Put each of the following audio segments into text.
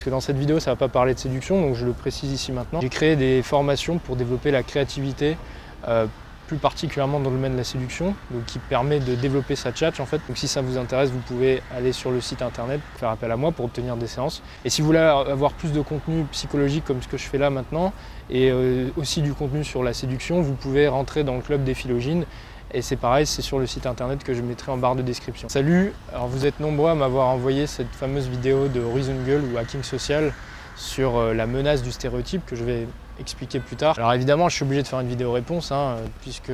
Parce que dans cette vidéo, ça ne va pas parler de séduction, donc je le précise ici maintenant. J'ai créé des formations pour développer la créativité, plus particulièrement dans le domaine de la séduction, donc qui permet de développer sa tchatch en fait. Donc si ça vous intéresse, vous pouvez aller sur le site internet, faire appel à moi pour obtenir des séances. Et si vous voulez avoir plus de contenu psychologique comme ce que je fais là maintenant, et aussi du contenu sur la séduction, vous pouvez rentrer dans le club des Philogines. Et c'est pareil, c'est sur le site internet que je mettrai en barre de description. Salut, alors vous êtes nombreux à m'avoir envoyé cette fameuse vidéo de Horizon Girl ou Hacking Social sur la menace du stéréotype que je vais expliquer plus tard. Alors évidemment, je suis obligé de faire une vidéo réponse puisque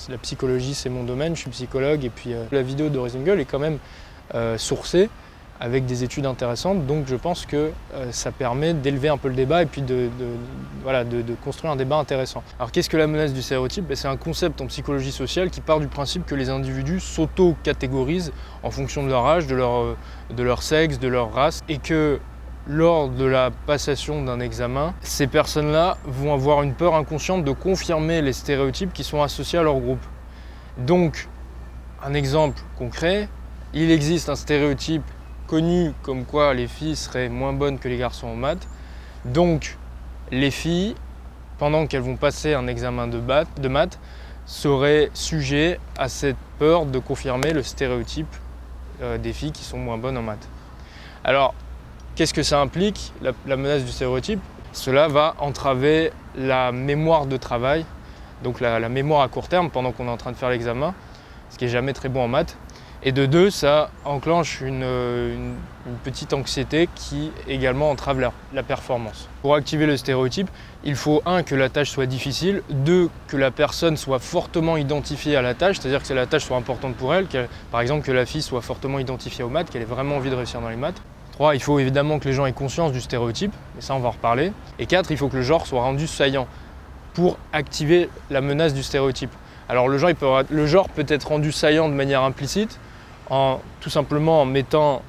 la psychologie c'est mon domaine, je suis psychologue et puis la vidéo de Horizon Girl est quand même sourcée avec des études intéressantes, donc je pense que ça permet d'élever un peu le débat et puis de construire un débat intéressant. Alors qu'est-ce que la menace du stéréotype? C'est un concept en psychologie sociale qui part du principe que les individus s'auto-catégorisent en fonction de leur âge, de leur sexe, de leur race, et que lors de la passation d'un examen, ces personnes-là vont avoir une peur inconsciente de confirmer les stéréotypes qui sont associés à leur groupe. Donc, un exemple concret, il existe un stéréotype connu comme quoi les filles seraient moins bonnes que les garçons en maths. Donc, les filles, pendant qu'elles vont passer un examen de maths, seraient sujets à cette peur de confirmer le stéréotype des filles qui sont moins bonnes en maths. Alors, qu'est-ce que ça implique, la menace du stéréotype? Cela va entraver la mémoire de travail, donc la mémoire à court terme pendant qu'on est en train de faire l'examen, ce qui n'est jamais très bon en maths. Et de deux, ça enclenche une petite anxiété qui également entrave la performance. Pour activer le stéréotype, il faut 1. Que la tâche soit difficile, 2. Que la personne soit fortement identifiée à la tâche, c'est-à-dire que la tâche soit importante pour elle, par exemple que la fille soit fortement identifiée aux maths, qu'elle ait vraiment envie de réussir dans les maths. 3. Il faut évidemment que les gens aient conscience du stéréotype, et ça on va en reparler. Et 4. Il faut que le genre soit rendu saillant pour activer la menace du stéréotype. Alors le genre peut être rendu saillant de manière implicite, tout simplement en mettant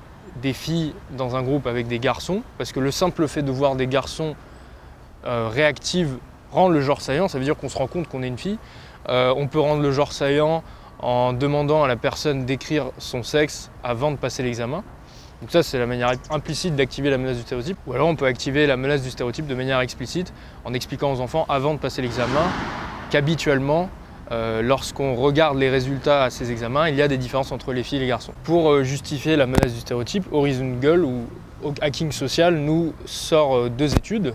des filles dans un groupe avec des garçons, parce que le simple fait de voir des garçons réactifs rend le genre saillant, ça veut dire qu'on se rend compte qu'on est une fille. On peut rendre le genre saillant en demandant à la personne d'écrire son sexe avant de passer l'examen. Donc ça, c'est la manière implicite d'activer la menace du stéréotype. Ou alors on peut activer la menace du stéréotype de manière explicite en expliquant aux enfants avant de passer l'examen qu'habituellement, lorsqu'on regarde les résultats à ces examens, il y a des différences entre les filles et les garçons. Pour justifier la menace du stéréotype, Horizon Girl ou Hacking Social nous sort 2 études.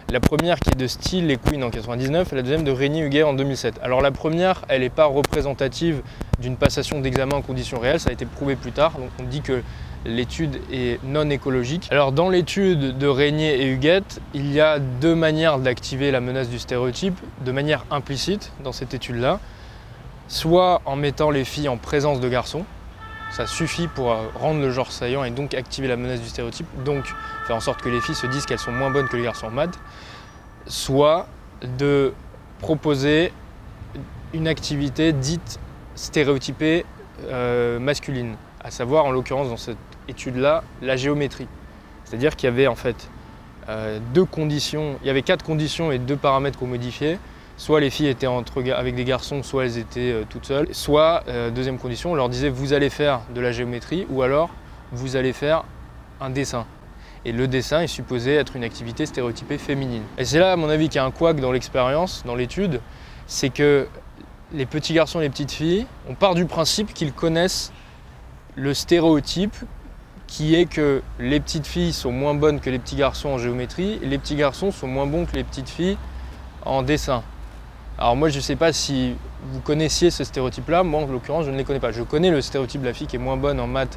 La première qui est de Steele et Quinn en 1999 et la deuxième de Régnier-Huguet en 2007. Alors la première, elle n'est pas représentative d'une passation d'examen en conditions réelles, ça a été prouvé plus tard, donc on dit que l'étude est non écologique. Alors dans l'étude de Régnier et Huguet, il y a 2 manières d'activer la menace du stéréotype de manière implicite dans cette étude-là. Soit en mettant les filles en présence de garçons, ça suffit pour rendre le genre saillant et donc activer la menace du stéréotype, donc faire en sorte que les filles se disent qu'elles sont moins bonnes que les garçons en maths. Soit de proposer une activité dite stéréotypée masculine, à savoir en l'occurrence dans cette étude-là, la géométrie. C'est-à-dire qu'il y avait en fait 2 conditions, il y avait 4 conditions et 2 paramètres qu'on modifiait. Soit les filles étaient avec des garçons, soit elles étaient toutes seules. Soit, deuxième condition, on leur disait vous allez faire de la géométrie ou alors vous allez faire un dessin. Et le dessin est supposé être une activité stéréotypée féminine. Et c'est là, à mon avis, qu'il y a un couac dans l'expérience, dans l'étude, c'est que les petits garçons et les petites filles, on part du principe qu'ils connaissent le stéréotype qui est que les petites filles sont moins bonnes que les petits garçons en géométrie et les petits garçons sont moins bons que les petites filles en dessin. Alors moi je ne sais pas si vous connaissiez ce stéréotype-là, moi en l'occurrence je ne les connais pas. Je connais le stéréotype de la fille qui est moins bonne en maths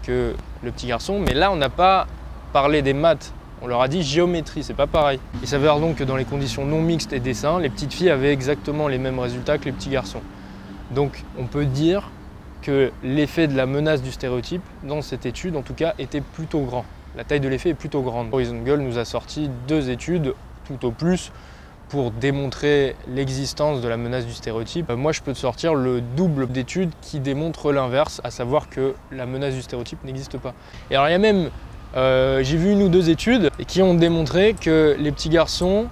que le petit garçon, mais là on n'a pas parlé des maths, on leur a dit géométrie, c'est pas pareil. Il s'avère donc que dans les conditions non mixtes et dessin, les petites filles avaient exactement les mêmes résultats que les petits garçons. Donc on peut dire que l'effet de la menace du stéréotype, dans cette étude en tout cas, était plutôt grand. La taille de l'effet est plutôt grande. Horizon Girl nous a sorti 2 études, tout au plus, pour démontrer l'existence de la menace du stéréotype. Moi, je peux te sortir le double d'études qui démontrent l'inverse, à savoir que la menace du stéréotype n'existe pas. Et alors, il y a même, j'ai vu 1 ou 2 études qui ont démontré que les petits garçons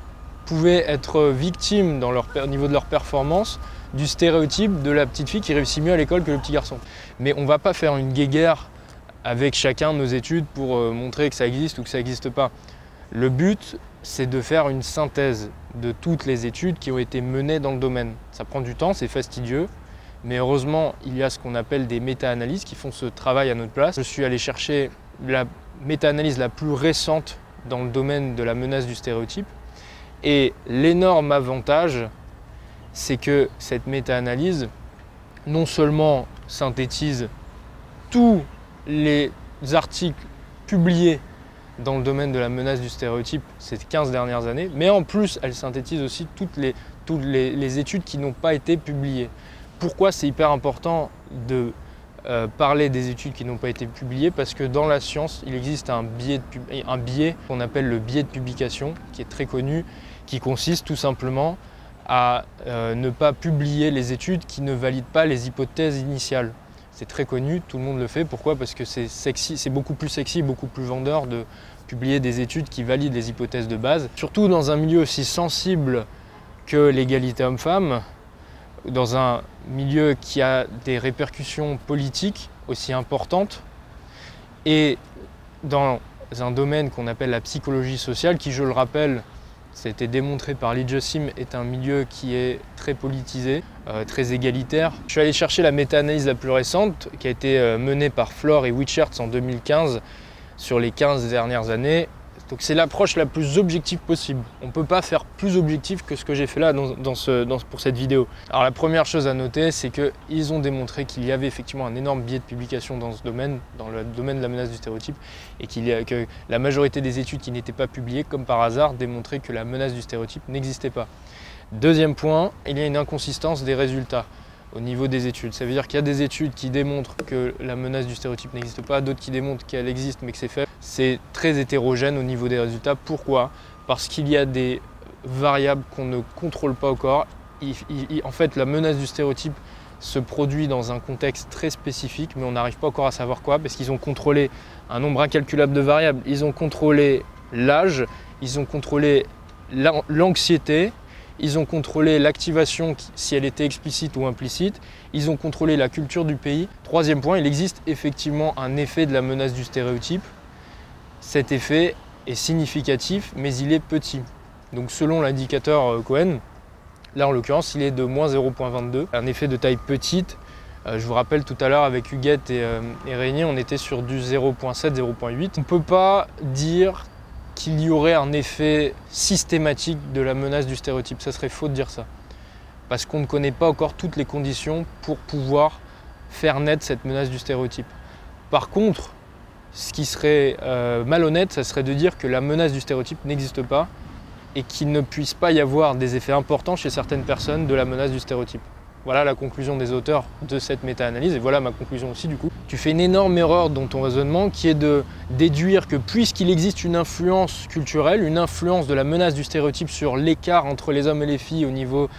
pouvaient être victimes au niveau de leur performance du stéréotype de la petite fille qui réussit mieux à l'école que le petit garçon. Mais on ne va pas faire une guéguerre avec chacun nos études pour montrer que ça existe ou que ça n'existe pas. Le but, c'est de faire une synthèse de toutes les études qui ont été menées dans le domaine. Ça prend du temps, c'est fastidieux, mais heureusement, il y a ce qu'on appelle des méta-analyses qui font ce travail à notre place. Je suis allé chercher la méta-analyse la plus récente dans le domaine de la menace du stéréotype. Et l'énorme avantage, c'est que cette méta-analyse, non seulement synthétise tous les articles publiés dans le domaine de la menace du stéréotype ces 15 dernières années, mais en plus, elle synthétise aussi toutes les études qui n'ont pas été publiées. Pourquoi c'est hyper important de parler des études qui n'ont pas été publiées? Parce que dans la science, il existe un biais qu'on appelle le biais de publication, qui est très connu, qui consiste tout simplement à ne pas publier les études qui ne valident pas les hypothèses initiales. C'est très connu, tout le monde le fait. Pourquoi? Parce que c'est sexy, c'est beaucoup plus sexy, beaucoup plus vendeur de publier des études qui valident les hypothèses de base. Surtout dans un milieu aussi sensible que l'égalité homme-femme, dans un milieu qui a des répercussions politiques aussi importantes, et dans un domaine qu'on appelle la psychologie sociale, qui, je le rappelle, ça a été démontré par Lee Jussim, est un milieu qui est très politisé, très égalitaire. Je suis allé chercher la méta-analyse la plus récente, qui a été menée par Flor et Wichertz en 2015, sur les 15 dernières années. Donc c'est l'approche la plus objective possible. On ne peut pas faire plus objectif que ce que j'ai fait là pour cette vidéo. Alors la première chose à noter, c'est qu'ils ont démontré qu'il y avait effectivement un énorme biais de publication dans ce domaine, dans le domaine de la menace du stéréotype, et que la majorité des études qui n'étaient pas publiées, comme par hasard, démontraient que la menace du stéréotype n'existait pas. Deuxième point, il y a une inconsistance des résultats au niveau des études. Ça veut dire qu'il y a des études qui démontrent que la menace du stéréotype n'existe pas, d'autres qui démontrent qu'elle existe mais que c'est faible. C'est très hétérogène au niveau des résultats. Pourquoi? Parce qu'il y a des variables qu'on ne contrôle pas encore. En fait, la menace du stéréotype se produit dans un contexte très spécifique, mais on n'arrive pas encore à savoir quoi, parce qu'ils ont contrôlé un nombre incalculable de variables. Ils ont contrôlé l'âge, ils ont contrôlé l'anxiété, ils ont contrôlé l'activation, si elle était explicite ou implicite. Ils ont contrôlé la culture du pays. Troisième point, il existe effectivement un effet de la menace du stéréotype. Cet effet est significatif, mais il est petit. Donc selon l'indicateur Cohen, là en l'occurrence, il est de moins 0,22. Un effet de taille petite. Je vous rappelle tout à l'heure avec Huguette et Régnier, on était sur du 0,7, 0,8. On ne peut pas dire qu'il y aurait un effet systématique de la menace du stéréotype. Ça serait faux de dire ça. Parce qu'on ne connaît pas encore toutes les conditions pour pouvoir faire naître cette menace du stéréotype. Par contre, ce qui serait malhonnête, ça serait de dire que la menace du stéréotype n'existe pas et qu'il ne puisse pas y avoir des effets importants chez certaines personnes de la menace du stéréotype. Voilà la conclusion des auteurs de cette méta-analyse et voilà ma conclusion aussi du coup. Tu fais une énorme erreur dans ton raisonnement qui est de déduire que puisqu'il existe une influence culturelle, une influence de la menace du stéréotype sur l'écart entre les hommes et les filles au niveau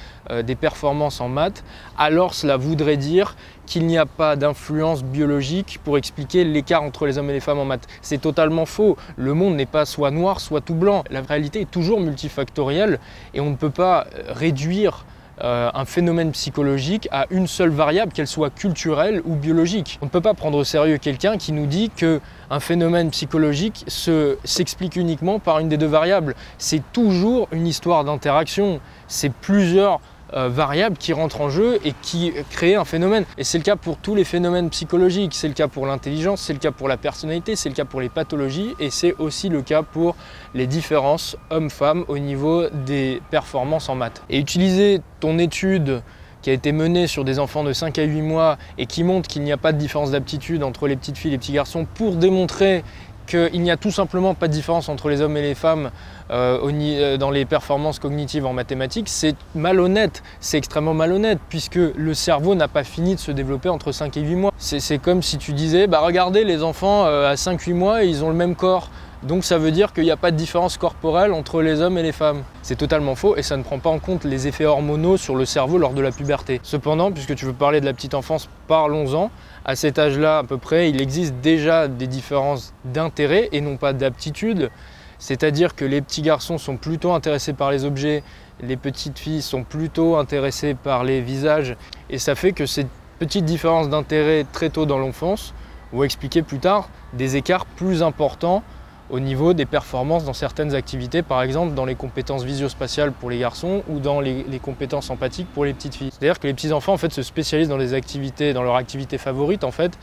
des performances en maths, alors cela voudrait dire qu'il n'y a pas d'influence biologique pour expliquer l'écart entre les hommes et les femmes en maths. C'est totalement faux. Le monde n'est pas soit noir, soit tout blanc. La réalité est toujours multifactorielle et on ne peut pas réduire un phénomène psychologique à une seule variable, qu'elle soit culturelle ou biologique. On ne peut pas prendre au sérieux quelqu'un qui nous dit qu'un phénomène psychologique s'explique uniquement par une des deux variables. C'est toujours une histoire d'interaction. C'est plusieurs variables qui rentrent en jeu et qui créent un phénomène. Et c'est le cas pour tous les phénomènes psychologiques. C'est le cas pour l'intelligence, c'est le cas pour la personnalité, c'est le cas pour les pathologies et c'est aussi le cas pour les différences hommes-femmes au niveau des performances en maths. Et utiliser ton étude qui a été menée sur des enfants de 5 à 8 mois et qui montre qu'il n'y a pas de différence d'aptitude entre les petites filles et les petits garçons pour démontrer qu'il n'y a tout simplement pas de différence entre les hommes et les femmes dans les performances cognitives en mathématiques, c'est malhonnête, c'est extrêmement malhonnête puisque le cerveau n'a pas fini de se développer entre 5 et 8 mois. C'est comme si tu disais, bah regardez les enfants à 5-8 mois, ils ont le même corps. Donc ça veut dire qu'il n'y a pas de différence corporelle entre les hommes et les femmes. C'est totalement faux et ça ne prend pas en compte les effets hormonaux sur le cerveau lors de la puberté. Cependant, puisque tu veux parler de la petite enfance, parlons-en. À cet âge-là, à peu près, il existe déjà des différences d'intérêt et non pas d'aptitude. C'est-à-dire que les petits garçons sont plutôt intéressés par les objets, les petites filles sont plutôt intéressées par les visages. Et ça fait que ces petites différences d'intérêt très tôt dans l'enfance ou expliquer plus tard des écarts plus importants au niveau des performances dans certaines activités, par exemple dans les compétences visio-spatiales pour les garçons ou dans les compétences empathiques pour les petites filles. C'est-à-dire que les petits-enfants en fait, se spécialisent dans leur activité favorite en fait,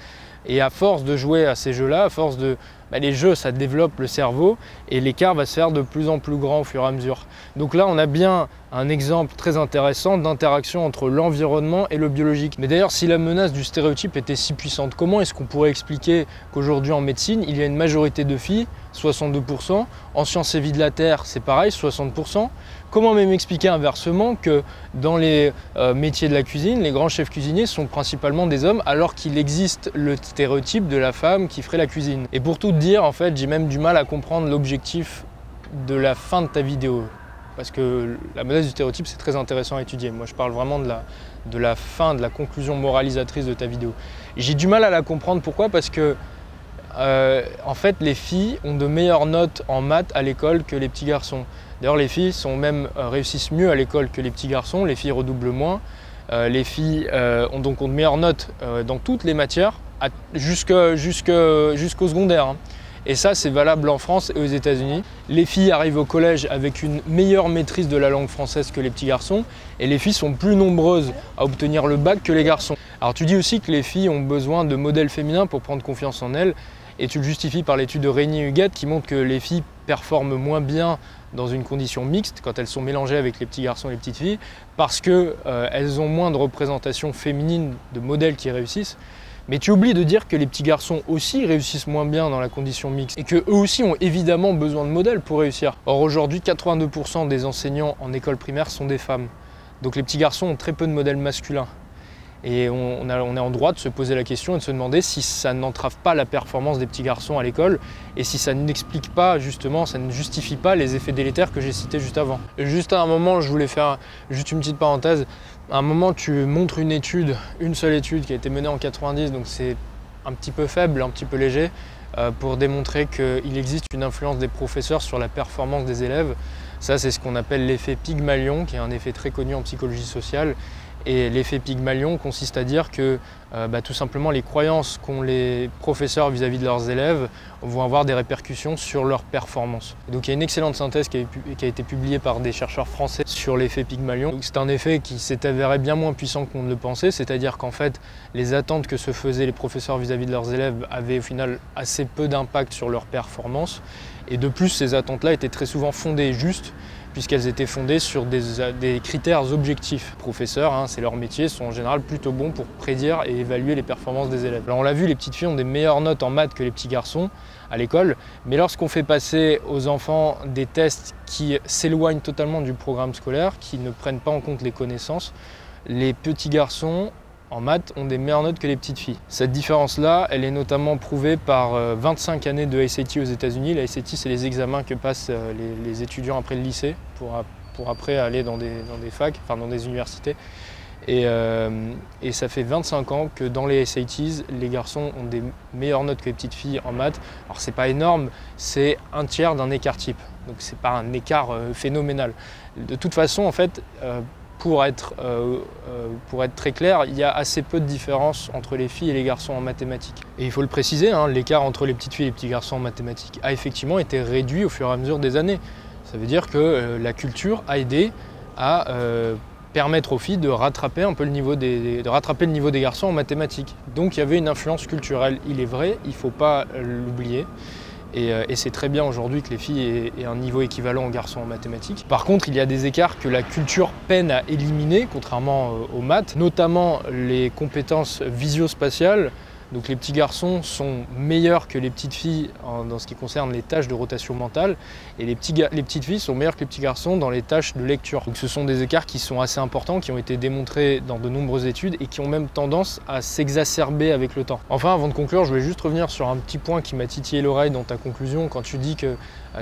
et à force de jouer à ces jeux-là, à force de... les jeux, ça développe le cerveau et l'écart va se faire de plus en plus grand au fur et à mesure. Donc là, on a bien un exemple très intéressant d'interaction entre l'environnement et le biologique. Mais d'ailleurs, si la menace du stéréotype était si puissante, comment est-ce qu'on pourrait expliquer qu'aujourd'hui en médecine, il y a une majorité de filles, 62%, en sciences et vie de la Terre, c'est pareil, 60%. Comment même expliquer inversement que dans les métiers de la cuisine, les grands chefs cuisiniers sont principalement des hommes alors qu'il existe le stéréotype de la femme qui ferait la cuisine. Et pour tout dire, en fait, j'ai même du mal à comprendre l'objectif de la fin de ta vidéo. Parce que la menace du stéréotype, c'est très intéressant à étudier. Moi, je parle vraiment de la fin, de la conclusion moralisatrice de ta vidéo. J'ai du mal à la comprendre. Pourquoi? Parce que en fait, les filles ont de meilleures notes en maths à l'école que les petits garçons. D'ailleurs, les filles réussissent mieux à l'école que les petits garçons. Les filles redoublent moins. Les filles ont donc de meilleures notes dans toutes les matières, jusqu'au secondaire. Hein. Et ça, c'est valable en France et aux États-Unis. Les filles arrivent au collège avec une meilleure maîtrise de la langue française que les petits garçons. Et les filles sont plus nombreuses à obtenir le bac que les garçons. Alors tu dis aussi que les filles ont besoin de modèles féminins pour prendre confiance en elles. Et tu le justifies par l'étude de Régnier-Huguette qui montre que les filles performent moins bien dans une condition mixte, quand elles sont mélangées avec les petits garçons et les petites filles, parce qu'elles ont moins de représentation féminine de modèles qui réussissent. Mais tu oublies de dire que les petits garçons aussi réussissent moins bien dans la condition mixte et qu'eux aussi ont évidemment besoin de modèles pour réussir. Or aujourd'hui, 82% des enseignants en école primaire sont des femmes. Donc les petits garçons ont très peu de modèles masculins. Et on est en droit de se poser la question et de se demander si ça n'entrave pas la performance des petits garçons à l'école et si ça n'explique pas, justement, ça ne justifie pas les effets délétères que j'ai cités juste avant. Juste à un moment, je voulais faire juste une petite parenthèse. À un moment, tu montres une étude, une seule étude qui a été menée en 90, donc c'est un petit peu faible, un petit peu léger, pour démontrer qu'il existe une influence des professeurs sur la performance des élèves. Ça, c'est ce qu'on appelle l'effet Pygmalion, qui est un effet très connu en psychologie sociale. Et l'effet Pygmalion consiste à dire que tout simplement les croyances qu'ont les professeurs vis-à-vis de leurs élèves vont avoir des répercussions sur leur performance. Et donc il y a une excellente synthèse qui a été publiée par des chercheurs français sur l'effet Pygmalion. C'est un effet qui s'est avéré bien moins puissant qu'on ne le pensait, c'est-à-dire qu'en fait les attentes que se faisaient les professeurs vis-à-vis de leurs élèves avaient au final assez peu d'impact sur leur performance. Et de plus, ces attentes-là étaient très souvent fondées et justes, puisqu'elles étaient fondées sur des critères objectifs. Les professeurs, c'est leur métier, sont en général plutôt bons pour prédire et évaluer les performances des élèves. Alors on l'a vu, les petites filles ont des meilleures notes en maths que les petits garçons à l'école, mais lorsqu'on fait passer aux enfants des tests qui s'éloignent totalement du programme scolaire, qui ne prennent pas en compte les connaissances, les petits garçons en maths ont des meilleures notes que les petites filles. Cette différence-là, elle est notamment prouvée par 25 années de SAT aux États-Unis. La SAT, c'est les examens que passent les étudiants après le lycée pour après aller dans des facs, enfin dans des universités. Et ça fait 25 ans que dans les SATs, les garçons ont des meilleures notes que les petites filles en maths. Alors c'est pas énorme, c'est un tiers d'un écart type. Donc c'est pas un écart phénoménal. De toute façon, en fait, pour être très clair, il y a assez peu de différence entre les filles et les garçons en mathématiques. Et il faut le préciser, l'écart entre les petites filles et les petits garçons en mathématiques a effectivement été réduit au fur et à mesure des années. Ça veut dire que la culture a aidé à permettre aux filles de rattraper un peu le niveau des garçons en mathématiques. Donc il y avait une influence culturelle, il est vrai, il ne faut pas l'oublier. Et c'est très bien aujourd'hui que les filles aient un niveau équivalent aux garçons en mathématiques. Par contre, il y a des écarts que la culture peine à éliminer, contrairement aux maths, notamment les compétences visio-spatiales. Donc les petits garçons sont meilleurs que les petites filles dans ce qui concerne les tâches de rotation mentale et les petites filles sont meilleures que les petits garçons dans les tâches de lecture. Donc ce sont des écarts qui sont assez importants, qui ont été démontrés dans de nombreuses études et qui ont même tendance à s'exacerber avec le temps. Enfin, avant de conclure, je voulais juste revenir sur un petit point qui m'a titillé l'oreille dans ta conclusion quand tu dis que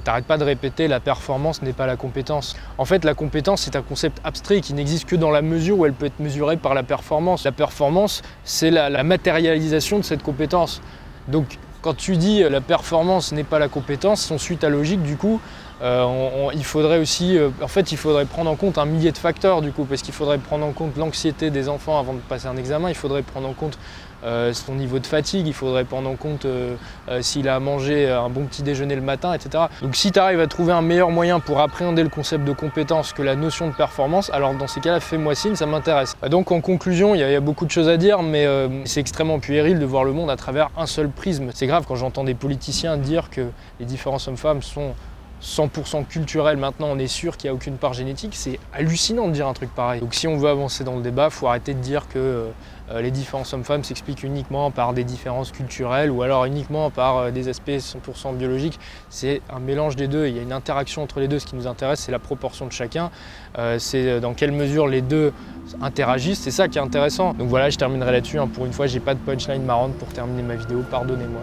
t'arrêtes pas de répéter la performance n'est pas la compétence. En fait, la compétence, c'est un concept abstrait qui n'existe que dans la mesure où elle peut être mesurée par la performance. La performance, c'est la matérialisation de cette compétence. Donc, quand tu dis la performance n'est pas la compétence, son suite à logique, du coup, il faudrait aussi, il faudrait prendre en compte un millier de facteurs, du coup, parce qu'il faudrait prendre en compte l'anxiété des enfants avant de passer un examen, il faudrait prendre en compte son niveau de fatigue, il faudrait prendre en compte s'il a mangé un bon petit déjeuner le matin, etc. Donc si tu arrives à trouver un meilleur moyen pour appréhender le concept de compétence que la notion de performance, alors dans ces cas-là, fais-moi signe, ça m'intéresse. Donc en conclusion, il y a beaucoup de choses à dire, mais c'est extrêmement puéril de voir le monde à travers un seul prisme. C'est grave quand j'entends des politiciens dire que les différences hommes-femmes sont 100% culturel, maintenant on est sûr qu'il n'y a aucune part génétique, c'est hallucinant de dire un truc pareil. Donc si on veut avancer dans le débat, il faut arrêter de dire que les différences hommes-femmes s'expliquent uniquement par des différences culturelles ou alors uniquement par des aspects 100% biologiques. C'est un mélange des deux, il y a une interaction entre les deux. Ce qui nous intéresse, c'est la proportion de chacun, c'est dans quelle mesure les deux interagissent, c'est ça qui est intéressant. Donc voilà, je terminerai là-dessus, hein. Pour une fois, j'ai pas de punchline marrante pour terminer ma vidéo, pardonnez-moi.